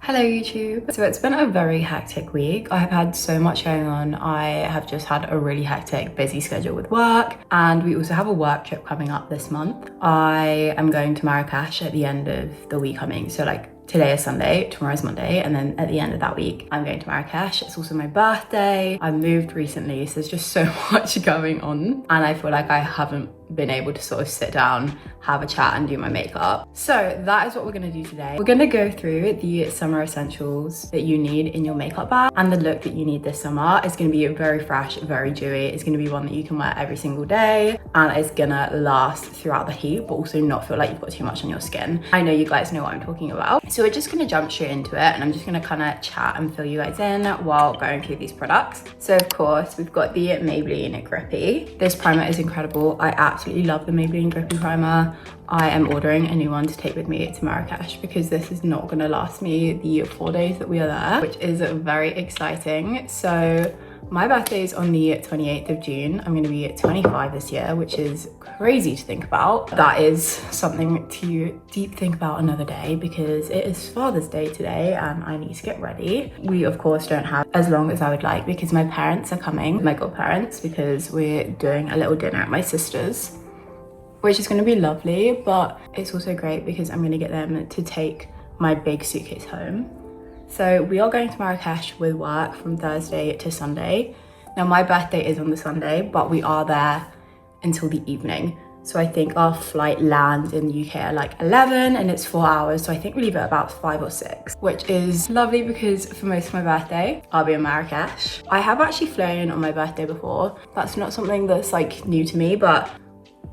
Hello YouTube. So it's been a very hectic week. I have had so much going on. I have just had a really hectic, busy schedule with work, and we also have a work trip coming up this month. I am going to Marrakesh at the end of the week coming. So like today is Sunday, tomorrow's Monday, and then at the end of that week, I'm going to Marrakesh. It's also my birthday. I moved recently, so there's just so much going on, and I feel like I haven't been able to sort of sit down, have a chat and do my makeup. So that is what we're gonna do today. We're gonna go through the summer essentials that you need in your makeup bag, and the look that you need this summer is gonna be very fresh, very dewy. It's gonna be one that you can wear every single day, and it's gonna last throughout the heat, but also not feel like you've got too much on your skin. I know you guys know what I'm talking about. So we're just gonna jump straight into it, and I'm just gonna kind of chat and fill you guys in while going through these products. So of course, we've got the Maybelline Grippy. This primer is incredible. I absolutely love the Maybelline Grippy primer. I am ordering a new one to take with me to Marrakesh because this is not going to last me the 4 days that we are there, which is very exciting. So my birthday is on the 28th of June. I'm going to be 25 this year, which is crazy to think about. That is something to deep think about another day because it is Father's Day today and I need to get ready. We of course don't have as long as I would like because my parents are coming, my godparents, because we're doing a little dinner at my sister's, which is going to be lovely, but it's also great because I'm going to get them to take my big suitcase home. So we are going to Marrakesh with work from Thursday to Sunday. Now my birthday is on the Sunday, but we are there until the evening. So I think our flight lands in the UK at like 11 and it's 4 hours. So I think we leave at about 5 or 6, which is lovely because for most of my birthday, I'll be in Marrakesh. I have actually flown on my birthday before. That's not something that's like new to me, but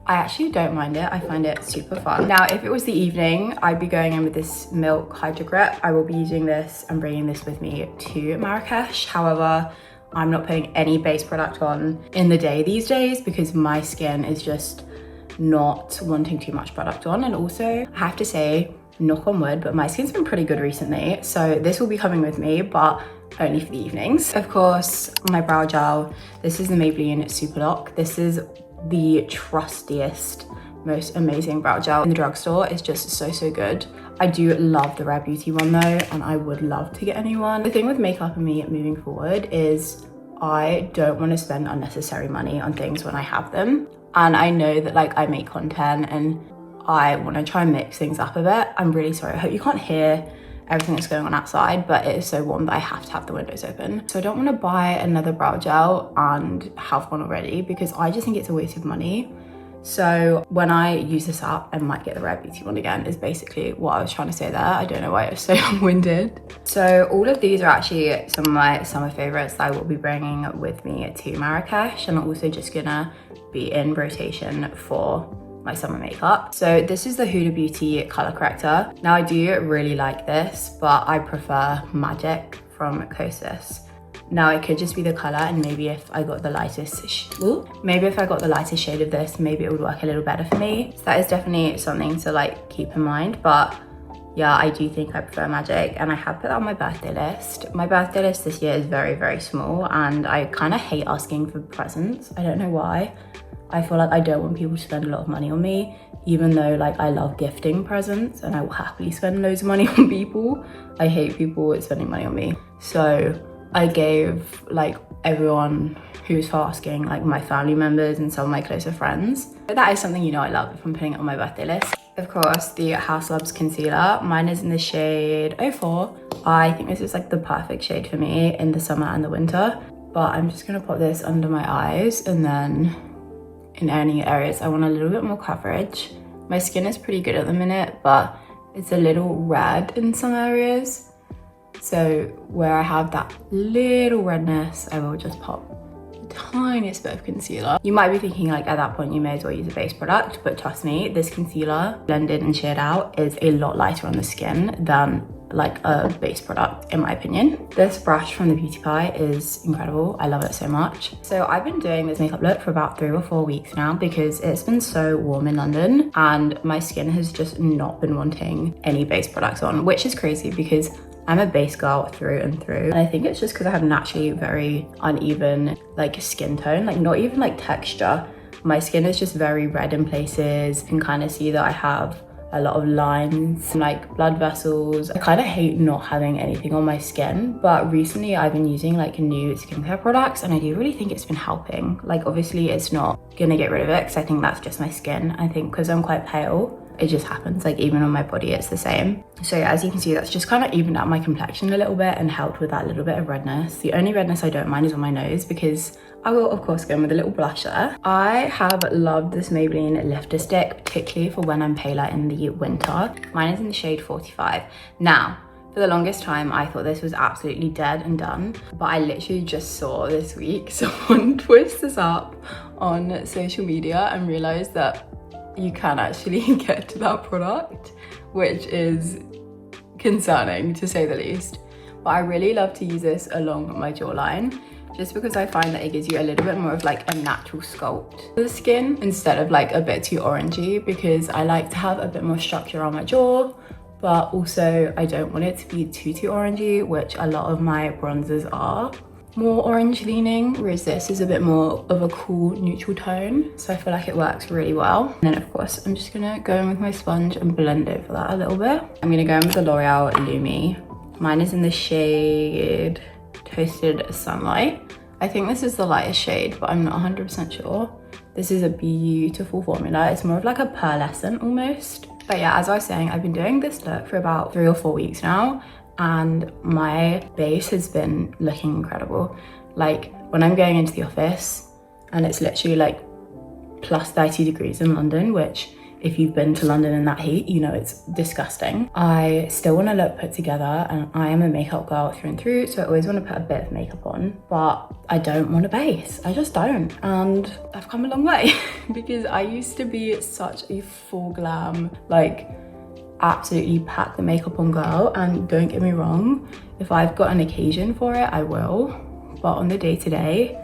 I actually don't mind it. I find it super fun. Now, if it was the evening, I'd be going in with this Milk Hydro Grip. I will be using this and bringing this with me to Marrakesh. However, I'm not putting any base product on in the day these days because my skin is just not wanting too much product on. And also, I have to say, knock on wood, but my skin's been pretty good recently. So this will be coming with me, but only for the evenings. Of course, my brow gel. This is the Maybelline Super Lock. This is the trustiest, most amazing brow gel in the drugstore. It's just so good. I do love the Rare Beauty one though, and I would love to get a new one. The thing with makeup and me moving forward is I don't want to spend unnecessary money on things when I have them. And I know that like I make content and I want to try and mix things up a bit. I'm really sorry. I hope you can't hear everything that's going on outside, but it is so warm that I have to have the windows open. So I don't want to buy another brow gel and have one already because I just think it's a waste of money. So when I use this up, I might get the Rare Beauty one again is basically what I was trying to say there. I don't know why it was so long-winded. So all of these are actually some of my summer favorites that I will be bringing with me to Marrakesh, and I'm also just gonna be in rotation for my summer makeup. So this is the Huda Beauty color corrector. Now I do really like this, but I prefer Magic from Kosas. Now it could just be the color, and maybe if I got the lightest shade of this, maybe it would work a little better for me. So that is definitely something to like keep in mind. But yeah, I do think I prefer Magic, and I have put that on my birthday list. My birthday list this year is very small, and I kind of hate asking for presents. I don't know why. I feel like I don't want people to spend a lot of money on me, even though like I love gifting presents and I will happily spend loads of money on people. I hate people spending money on me. So I gave like everyone who's asking, like my family members and some of my closer friends. But that is something, you know, I love if I'm putting it on my birthday list. Of course, the House Loves concealer. Mine is in the shade 04. I think this is like the perfect shade for me in the summer and the winter. But I'm just gonna pop this under my eyes, and then in any areas I want a little bit more coverage. My skin is pretty good at the minute, but it's a little red in some areas. So where I have that little redness, I will just pop the tiniest bit of concealer. You might be thinking like at that point you may as well use a base product, but trust me, this concealer blended and sheared out is a lot lighter on the skin than like a base product in my opinion. This brush from the Beauty Pie is incredible. I love it so much. So I've been doing this makeup look for about 3 or 4 weeks now because it's been so warm in London and my skin has just not been wanting any base products on, which is crazy because I'm a base girl through and through. And I think it's just because I have naturally very uneven like skin tone, like not even like texture. My skin is just very red in places. You can kind of see that I have a lot of lines, like blood vessels. I kind of hate not having anything on my skin, but recently I've been using like new skincare products and I do really think it's been helping. Like obviously it's not gonna get rid of it because I think that's just my skin. I think because I'm quite pale, it just happens, like even on my body it's the same. So yeah, as you can see, that's just kind of evened out my complexion a little bit and helped with that little bit of redness. The only redness I don't mind is on my nose because I will of course go in with a little blusher. I have loved this Maybelline lifter stick, particularly for when I'm paler in the winter. Mine is in the shade 45. Now, for the longest time, I thought this was absolutely dead and done, but I literally just saw this week someone twist this up on social media and realized that you can actually get to that product, which is concerning to say the least. But I really love to use this along my jawline, just because I find that it gives you a little bit more of like a natural sculpt to the skin instead of like a bit too orangey, because I like to have a bit more structure on my jaw, but also I don't want it to be too orangey, which a lot of my bronzers are more orange leaning, whereas this is a bit more of a cool neutral tone. So I feel like it works really well. And then of course, I'm just gonna go in with my sponge and blend over that a little bit. I'm gonna go in with the L'Oreal Lumi. Mine is in the shade Toasted Sunlight. I think this is the lightest shade, but I'm not 100% sure. This is a beautiful formula. It's more of like a pearlescent almost. But yeah, as I was saying, I've been doing this look for about 3 or 4 weeks now, and my base has been looking incredible. Like when I'm going into the office and it's literally like plus 30 degrees in London, which if you've been to London in that heat, you know it's disgusting. I still want to look put together, and I am a makeup girl through and through, so I always want to put a bit of makeup on, but I don't want a base. I just don't. And I've come a long way because I used to be such a full glam, like absolutely pack the makeup on girl, and don't get me wrong, if I've got an occasion for it, I will, but on the day-to-day,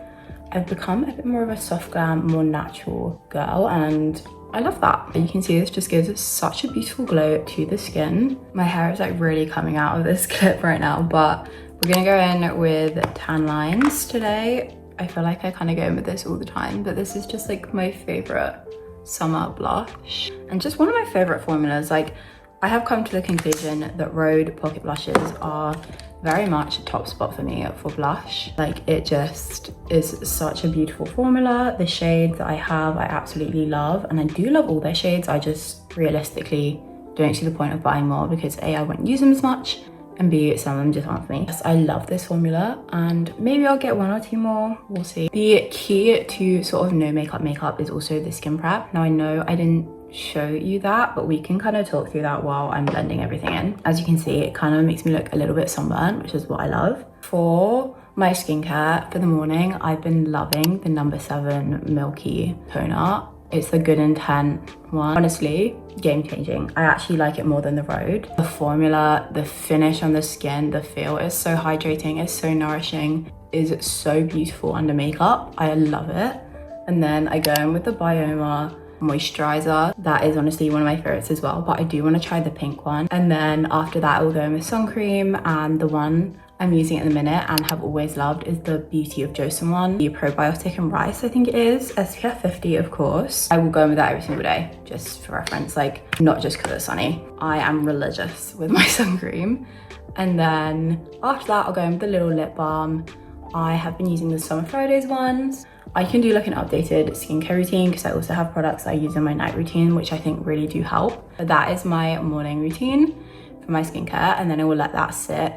I've become a bit more of a soft glam, more natural girl, and I love that. You can see this just gives such a beautiful glow to the skin. My hair is like really coming out of this clip right now, but we're gonna go in with tan lines today. I feel like I kind of go in with this all the time, but this is just like my favorite summer blush and just one of my favorite formulas. Like I have come to the conclusion that Rhode Pocket Blushes are very much a top spot for me for blush. Like it just is such a beautiful formula. The shades that I have, I absolutely love, and I do love all their shades. I just realistically don't see the point of buying more because A, I won't use them as much, and B, some of them just aren't for me. Yes, I love this formula, and maybe I'll get 1 or 2 more, we'll see. The key to sort of no makeup is also the skin prep. Now I know I didn't show you that, but we can kind of talk through that while I'm blending everything in. As you can see, it kind of makes me look a little bit sunburned, which is what I love. For my skincare for the morning, I've been loving the No. 7 Milky Toner. It's the Good Intent one. Honestly, game changing. I actually like it more than the Rhode. The formula, the finish on the skin, the feel is so hydrating, it's so nourishing, is so beautiful under makeup. I love it. And then I go in with the Bioma moisturizer. That is honestly one of my favorites as well, but I do want to try the pink one. And then after that, I will go in with sun cream, and the one I'm using at the minute and have always loved is the Beauty of Joseon one, the probiotic and rice, I think it is, SPF 50 of course. I will go in with that every single day, just for reference, like not just because it's sunny. I am religious with my sun cream. And then after that, I'll go in with the little lip balm. I have been using the Summer Fridays ones. I can do like an updated skincare routine because I also have products I use in my night routine, which I think really do help. But that is my morning routine for my skincare, and then I will let that sit.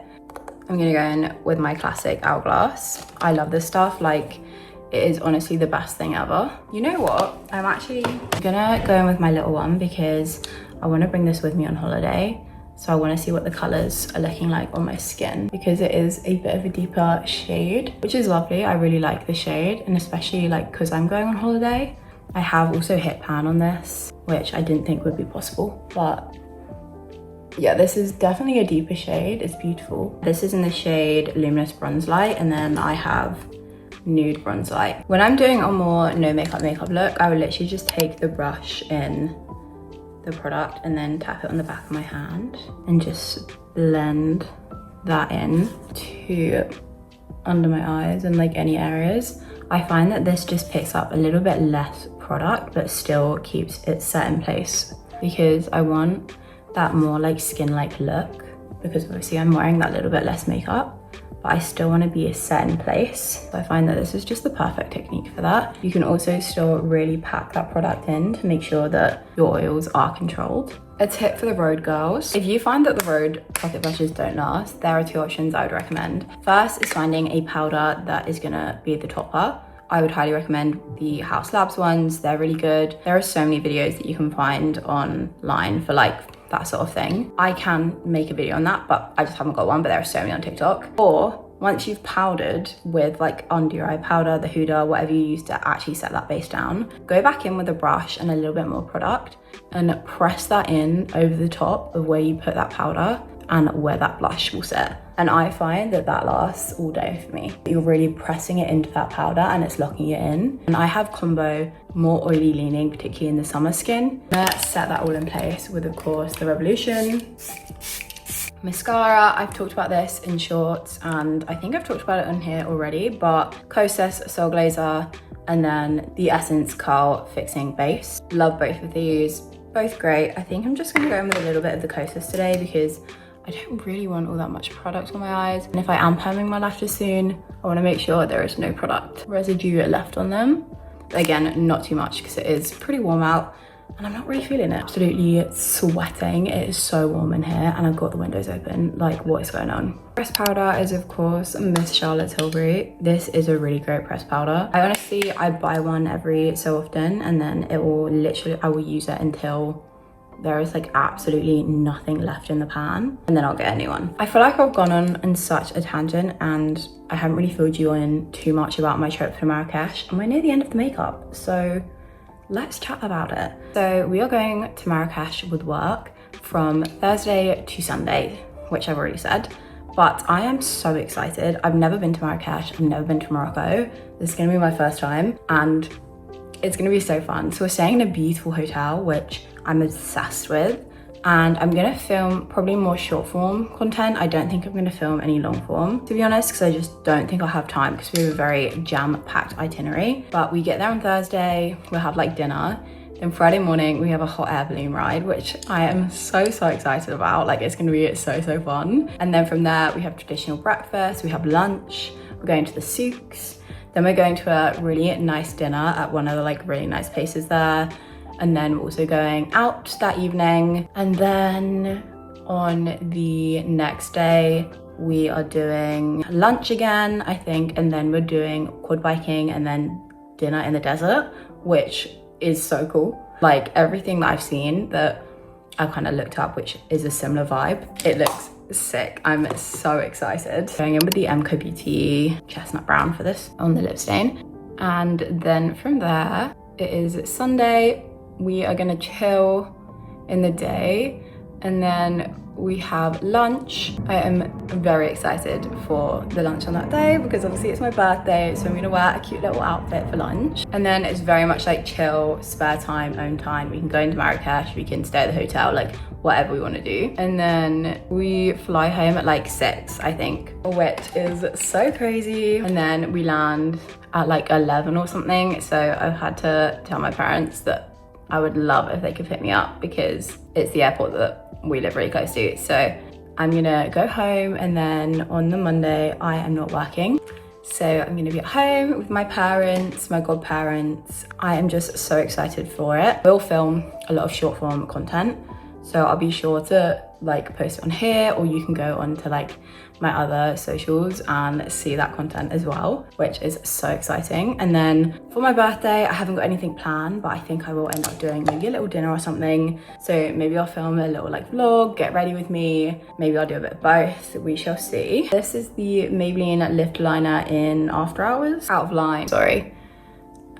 I'm gonna go in with my classic Hourglass. I love this stuff, like it is honestly the best thing ever. You know what? I'm actually gonna go in with my little one because I wanna bring this with me on holiday. So I want to see what the colors are looking like on my skin, because it is a bit of a deeper shade, which is lovely. I really like the shade, and especially like because I'm going on holiday. I have also hit pan on this, which I didn't think would be possible, but yeah, this is definitely a deeper shade. It's beautiful. This is in the shade Luminous Bronze Light, and then I have Nude Bronze Light. When I'm doing a more no makeup look, I would literally just take the brush in the product and then tap it on the back of my hand and just blend that in to under my eyes and like any areas. I find that this just picks up a little bit less product but still keeps it set in place because I want that more like skin-like look, because obviously I'm wearing that little bit less makeup, but I still want to be set in place. So I find that this is just the perfect technique for that. You can also still really pack that product in to make sure that your oils are controlled. A tip for the road girls: if you find that the road pocket brushes don't last, there are 2 options I would recommend. First is finding a powder that is gonna be the topper. I would highly recommend the House Labs ones. They're really good. There are so many videos that you can find online for like that sort of thing. I can make a video on that, but I just haven't got one, but there are so many on TikTok. Or once you've powdered with like under your eye powder, the Huda, whatever you use to actually set that base down, go back in with a brush and a little bit more product and press that in over the top of where you put that powder and where that blush will sit. And I find that that lasts all day for me. You're really pressing it into that powder and it's locking it in. And I have combo more oily leaning, particularly in the summer skin. Let's set that all in place with, of course, the Revolution mascara. I've talked about this in shorts and I think I've talked about it on here already, but Kosas Soul Glazer and then the Essence Curl Fixing Base. Love both of these, both great. I think I'm just gonna go in with a little bit of the Kosas today because I don't really want all that much product on my eyes. And if I am perming my lashes soon, I wanna make sure there is no product residue left on them. But again, not too much because it is pretty warm out and I'm not really feeling it. Absolutely sweating. It is so warm in here and I've got the windows open. Like, what is going on? Pressed powder is of course Miss Charlotte Tilbury. This is a really great pressed powder. I buy one every so often and then it will literally, I will use it until there is like absolutely nothing left in the pan and then I'll get a new one. I feel like I've gone on such a tangent and I haven't really filled you in too much about my trip to Marrakesh and we're near the end of the makeup, so let's chat about it. So we are going to Marrakesh with work from Thursday to Sunday, which I've already said, but I am so excited. I've never been to Marrakesh, I've never been to Morocco. This is gonna be my first time and it's gonna be so fun. So we're staying in a beautiful hotel, which I'm obsessed with, and I'm gonna film probably more short form content. I don't think I'm gonna film any long form, to be honest, because I just don't think I'll have time because we have a very jam-packed itinerary. But we get there on Thursday, we'll have like dinner. Then Friday morning, we have a hot air balloon ride, which I am so excited about. Like, it's gonna be so fun. And then from there, we have traditional breakfast, we have lunch, we're going to the souks. Then we're going to a really nice dinner at one of the like really nice places there. And then we're also going out that evening. And then on the next day, we are doing lunch again, I think. And then we're doing quad biking and then dinner in the desert, which is so cool. Like everything that I've seen that I've kind of looked up, which is a similar vibe. It looks sick. I'm so excited. Going in with the MCO Beauty chestnut brown for this on the lip stain. And then from there, it is Sunday. We are gonna chill in the day and then we have lunch. I am very excited for the lunch on that day because obviously it's my birthday, so I'm gonna wear a cute little outfit for lunch. And then it's very much like chill, spare time, own time. We can go into Marrakesh, we can stay at the hotel, like whatever we want to do. And then we fly home at like 6, I think, which is so crazy. And then we land at like 11 or something. So I've had to tell my parents that I would love if they could pick me up because it's the airport that we live really close to. So I'm gonna go home and then on the Monday, I am not working. So I'm gonna be at home with my parents, my godparents. I am just so excited for it. We'll film a lot of short form content. So I'll be sure to like post it on here, or you can go on to like my other socials and see that content as well, which is so exciting. And then for my birthday, I haven't got anything planned, but I think I will end up doing maybe a little dinner or something. So maybe I'll film a little like vlog, get ready with me. Maybe I'll do a bit of both, we shall see. This is the Maybelline Lift Liner in After Hours, out of line, sorry.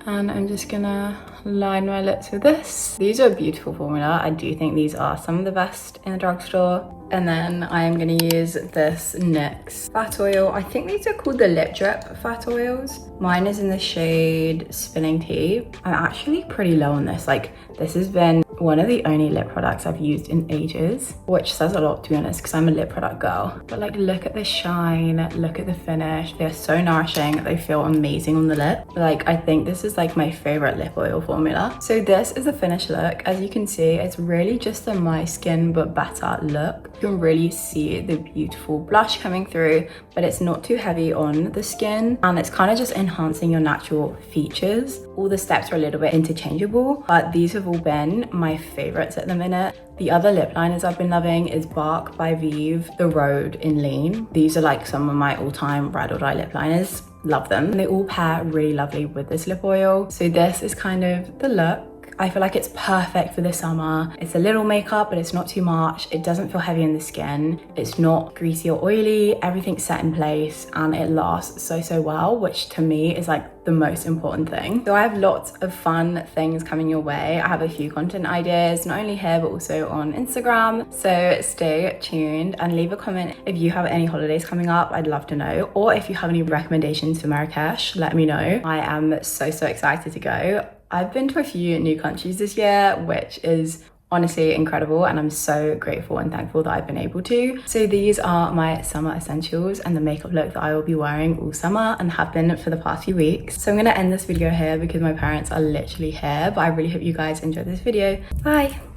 And I'm just gonna line my lips with this. These are a beautiful formula. I do think these are some of the best in the drugstore. And then I am gonna use this NYX fat oil. I think these are called the Lip Drip fat oils. Mine is in the shade Spinning Tea. I'm actually pretty low on this. Like, this has been one of the only lip products I've used in ages, which says a lot, to be honest, because I'm a lip product girl. But like, look at the shine, look at the finish. They're so nourishing. They feel amazing on the lip. Like, I think this is like my favorite lip oil formula. So this is the finished look. As you can see, it's really just a my skin but better look. You can really see the beautiful blush coming through, but it's not too heavy on the skin, and it's kind of just enhancing your natural features. All the steps are a little bit interchangeable, but these have all been my favorites at the minute. The other lip liners I've been loving is Bark by Vive, The Road in Lean. These are like some of my all-time ride or die lip liners. Love them. They all pair really lovely with this lip oil. So this is kind of the look. I feel like it's perfect for the summer. It's a little makeup, but it's not too much. It doesn't feel heavy in the skin. It's not greasy or oily. Everything's set in place and it lasts so well, which to me is like the most important thing. So I have lots of fun things coming your way. I have a few content ideas, not only here, but also on Instagram. So stay tuned and leave a comment if you have any holidays coming up. I'd love to know. Or if you have any recommendations for Marrakesh, let me know. I am so excited to go. I've been to a few new countries this year, which is honestly incredible, and I'm so grateful and thankful that I've been able to. So these are my summer essentials and the makeup look that I will be wearing all summer and have been for the past few weeks. So I'm gonna end this video here because my parents are literally here, but I really hope you guys enjoyed this video. Bye.